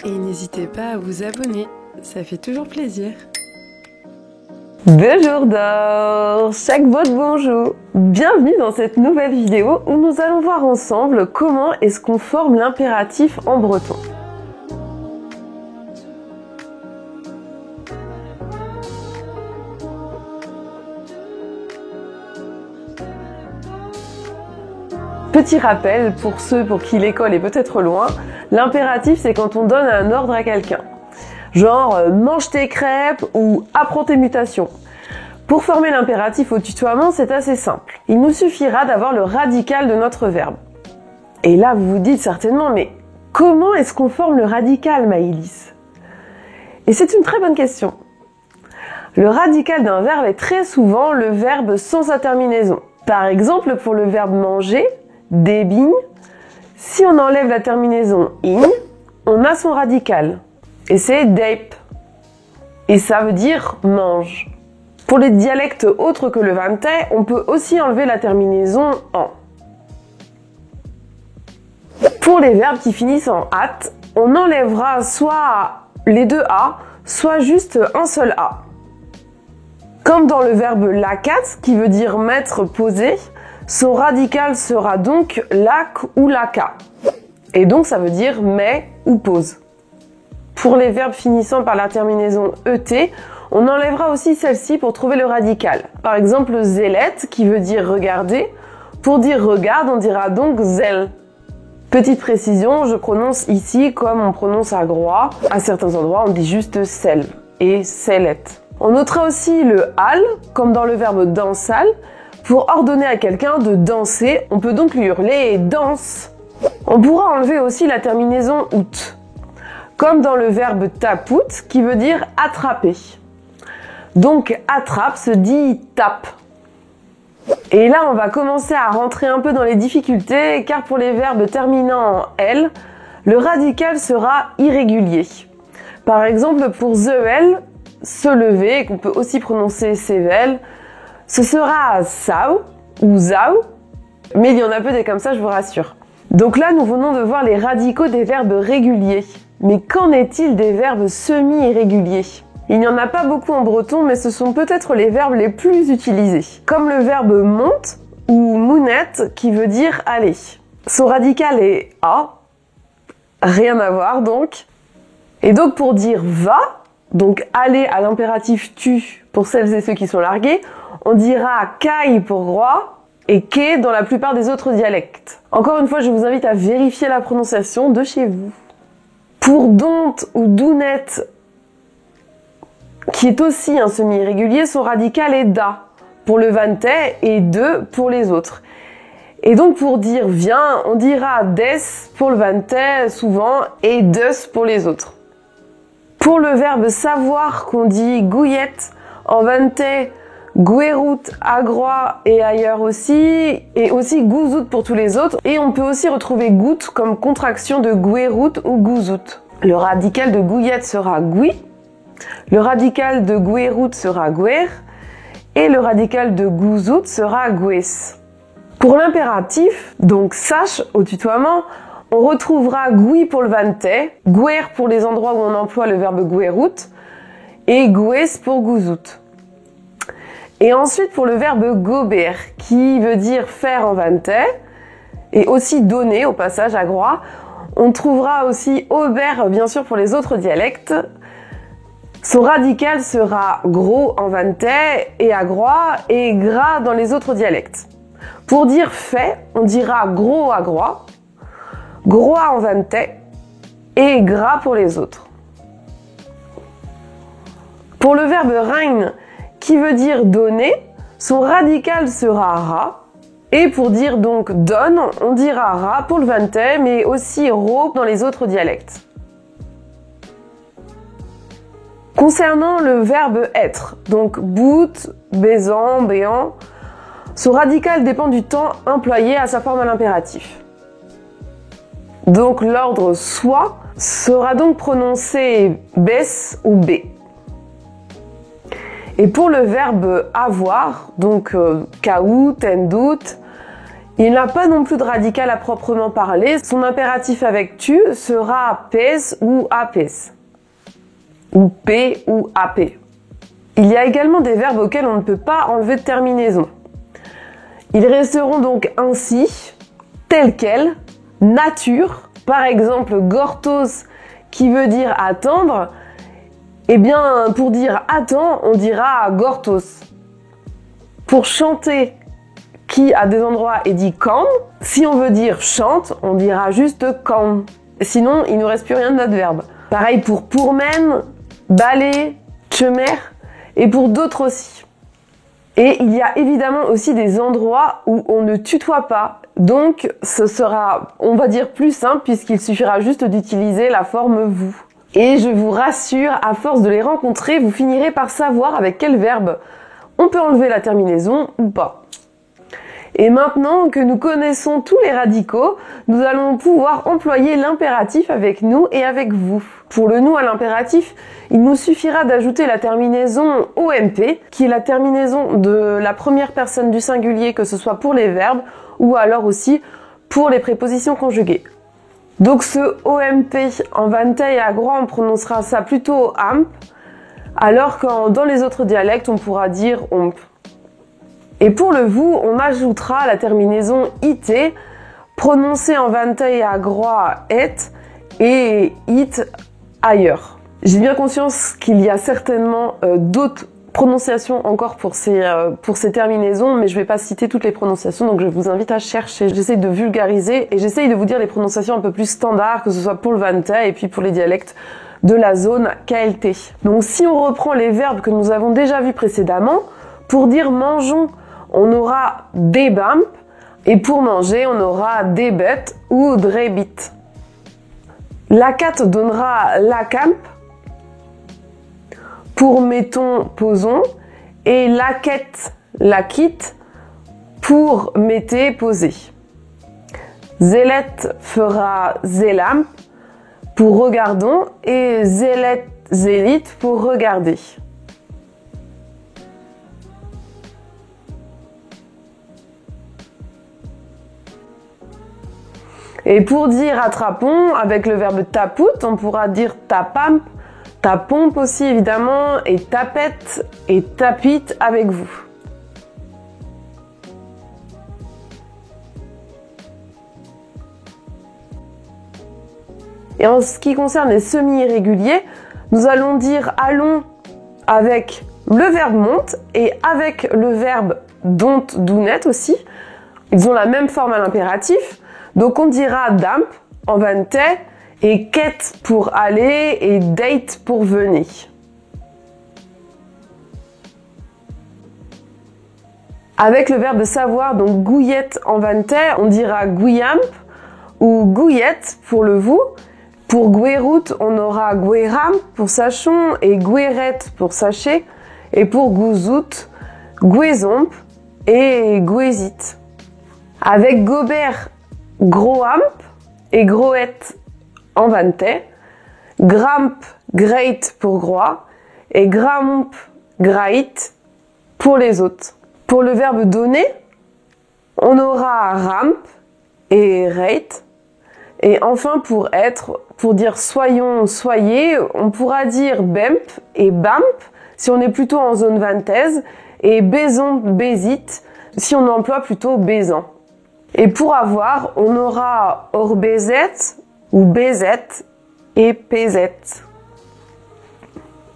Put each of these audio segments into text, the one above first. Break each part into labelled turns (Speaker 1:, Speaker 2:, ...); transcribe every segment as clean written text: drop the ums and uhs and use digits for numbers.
Speaker 1: et n'hésitez pas à vous abonner, ça fait toujours plaisir.
Speaker 2: Bonjour d'or, chaque vote bonjour. Bienvenue dans cette nouvelle vidéo où nous allons voir ensemble comment est-ce qu'on forme l'impératif en breton. Petit rappel pour ceux pour qui l'école est peut-être loin, l'impératif c'est quand on donne un ordre à quelqu'un. Genre mange tes crêpes ou apprends tes mutations. Pour former l'impératif au tutoiement, c'est assez simple. Il nous suffira d'avoir le radical de notre verbe. Et là, vous vous dites certainement, mais comment est-ce qu'on forme le radical, Maëlys? Et c'est une très bonne question. Le radical d'un verbe est très souvent le verbe sans sa terminaison. Par exemple, pour le verbe manger, débigne, si on enlève la terminaison ing, on a son radical. Et c'est deip. Et ça veut dire mange. Pour les dialectes autres que le vantais, on peut aussi enlever la terminaison en. Pour les verbes qui finissent en at, on enlèvera soit les deux a, soit juste un seul a. Comme dans le verbe lacat, qui veut dire mettre, poser, son radical sera donc lac ou laca. Et donc ça veut dire met ou pose. Pour les verbes finissant par la terminaison et, on enlèvera aussi celle-ci pour trouver le radical. Par exemple, zélette, qui veut dire regarder. Pour dire regarde, on dira donc zel. Petite précision, je prononce ici comme on prononce à Groix. À certains endroits, on dit juste sel et sellette. On notera aussi le al, comme dans le verbe dansal. Pour ordonner à quelqu'un de danser, on peut donc lui hurler danse. On pourra enlever aussi la terminaison out, comme dans le verbe tapout, qui veut dire attraper. Donc attrape se dit tape. Et là, on va commencer à rentrer un peu dans les difficultés, car pour les verbes terminant en L, le radical sera irrégulier. Par exemple, pour zevel, se lever, qu'on peut aussi prononcer sevel, ce sera sao ou zao, mais il y en a peu des comme ça, je vous rassure. Donc là, nous venons de voir les radicaux des verbes réguliers. Mais qu'en est-il des verbes semi-irréguliers? Il n'y en a pas beaucoup en breton, mais ce sont peut-être les verbes les plus utilisés. Comme le verbe monte ou mounette, qui veut dire aller. Son radical est a, rien à voir donc. Et donc pour dire va, donc aller à l'impératif tu pour celles et ceux qui sont largués, on dira kai pour roi et ke dans la plupart des autres dialectes. Encore une fois, je vous invite à vérifier la prononciation de chez vous. Pour donte ou dounette, qui est aussi un semi-irrégulier, son radical est da pour le vantais et de pour les autres. Et donc pour dire viens, on dira des pour le vantais souvent et des pour les autres. Pour le verbe savoir qu'on dit gouillette en vantais, gouerout à Groix et ailleurs aussi, et aussi gouzout pour tous les autres. Et on peut aussi retrouver goutte comme contraction de gouerout ou gouzout. Le radical de gouillette sera goui, le radical de gouerout sera gouer, et le radical de gouzout sera goues. Pour l'impératif, donc sache au tutoiement, on retrouvera goui pour le vantais, gouer pour les endroits où on emploie le verbe gouerout, et goues pour gouzout. Et ensuite pour le verbe gober, qui veut dire faire en vantais, et aussi donner au passage à Groix, on trouvera aussi aubert bien sûr pour les autres dialectes. Son radical sera gros en vantais et à Groix et gras dans les autres dialectes. Pour dire fait, on dira gros à Groix, groix en vantais et gras pour les autres. Pour le verbe rein, qui veut dire donner, son radical sera ra. Et pour dire donc donne, on dira ra pour le vantais, mais aussi ro dans les autres dialectes. Concernant le verbe être, donc bout, baisant, béant, son radical dépend du temps employé à sa forme à l'impératif. Donc l'ordre soit sera donc prononcé bes ou b. Et pour le verbe avoir, donc kaou, tendut, Il n'a pas non plus de radical à proprement parler. Son impératif avec tu sera pes ou apes, ou p ou ap. Il y a également des verbes auxquels on ne peut pas enlever de terminaison. Ils resteront donc ainsi, tels quels, nature, par exemple gortos qui veut dire attendre, eh bien pour dire attends, on dira gortos. Pour chanter, qui à des endroits est dit quand, si on veut dire chante, on dira juste quand. Sinon, il ne nous reste plus rien de notre verbe. Pareil pour pourmen, balai, tchemer, et pour d'autres aussi. Et il y a évidemment aussi des endroits où on ne tutoie pas. Donc, ce sera, on va dire, plus simple puisqu'il suffira juste d'utiliser la forme vous. Et je vous rassure, à force de les rencontrer, vous finirez par savoir avec quel verbe on peut enlever la terminaison ou pas. Et maintenant que nous connaissons tous les radicaux, nous allons pouvoir employer l'impératif avec nous et avec vous. Pour le nous à l'impératif, il nous suffira d'ajouter la terminaison OMP, qui est la terminaison de la première personne du singulier, que ce soit pour les verbes ou alors aussi pour les prépositions conjuguées. Donc ce OMP en Vantay et à Groix, on prononcera ça plutôt amp, alors que dans les autres dialectes, on pourra dire omp. Et pour le vous, on ajoutera la terminaison it, prononcée en Vantay et à Groix et it ailleurs. J'ai bien conscience qu'il y a certainement d'autres prononciations encore pour ces terminaisons, mais je vais pas citer toutes les prononciations, donc je vous invite à chercher. J'essaye de vulgariser et j'essaye de vous dire les prononciations un peu plus standards, que ce soit pour le Vantay et puis pour les dialectes de la zone KLT. Donc si on reprend les verbes que nous avons déjà vus précédemment, pour dire mangeons, on aura debamp, et pour manger, on aura debet ou drebit. La 4 donnera la camp, pour mettons, posons, et la quête, la quitte, pour mettez, posez. Zélet fera zélamp, pour regardons, et zélet, zélite, pour regarder. Et pour dire attrapons, avec le verbe taput, on pourra dire tapamp, tapompe aussi évidemment, et tapette et tapit avec vous. Et en ce qui concerne les semi-irréguliers, nous allons dire allons avec le verbe monte et avec le verbe dont, dounet aussi. Ils ont la même forme à l'impératif. Donc on dira damp en Vantay et quête pour aller et date pour venir. Avec le verbe savoir, donc gouillette en Vantay, on dira gouillamp ou gouillette pour le vous. Pour gouerout, on aura goueram pour sachon et goueret pour sachet. Et pour gouzout, gouezomp et gouezit. Avec gobert, groamp et groet en Vantay, gramp, great pour Groix et gramp, grait pour les autres. Pour le verbe donner, on aura ramp et rate. Et enfin pour être, pour dire soyons, soyez, on pourra dire bemp et bamp si on est plutôt en zone vantaise et baison, bésit si on emploie plutôt baisant. Et pour avoir, on aura orbezet ou bezet et pezet.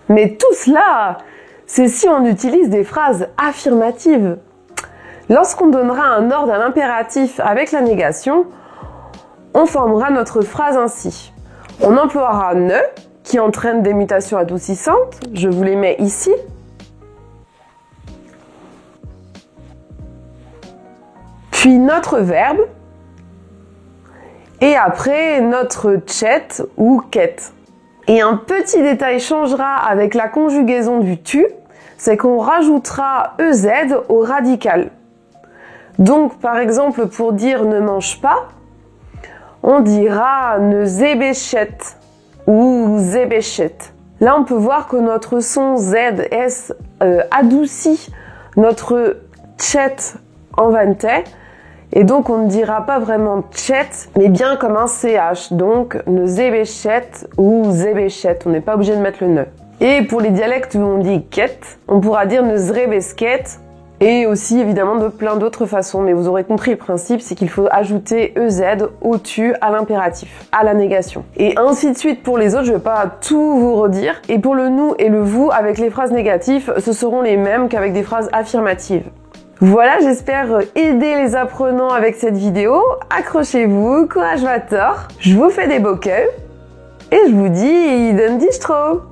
Speaker 2: Mais tout cela, c'est si on utilise des phrases affirmatives. Lorsqu'on donnera un ordre à l'impératif avec la négation, on formera notre phrase ainsi. On emploiera ne, qui entraîne des mutations adoucissantes. Je vous les mets ici. Puis notre verbe, et après notre tchet ou quête. Et un petit détail changera avec la conjugaison du tu, c'est qu'on rajoutera ez au radical. Donc par exemple pour dire ne mange pas, on dira ne zébéchet ou zébéchet. Là on peut voir que notre son z, adoucit notre tchet en Vantay Et donc on ne dira pas vraiment tchet, mais bien comme un CH. Donc ne zébéchet ou zébéchet, on n'est pas obligé de mettre le ne. Et pour les dialectes où on dit ket, on pourra dire ne zrébesket, et aussi évidemment de plein d'autres façons. Mais vous aurez compris le principe, c'est qu'il faut ajouter EZ au tu à l'impératif, à la négation. Et ainsi de suite pour les autres, je vais pas tout vous redire. Et pour le nous et le vous, avec les phrases négatives, ce seront les mêmes qu'avec des phrases affirmatives. Voilà, j'espère aider les apprenants avec cette vidéo. Accrochez-vous, courage Vator. Je vous fais des beaux cœurs et je vous dis, den distro.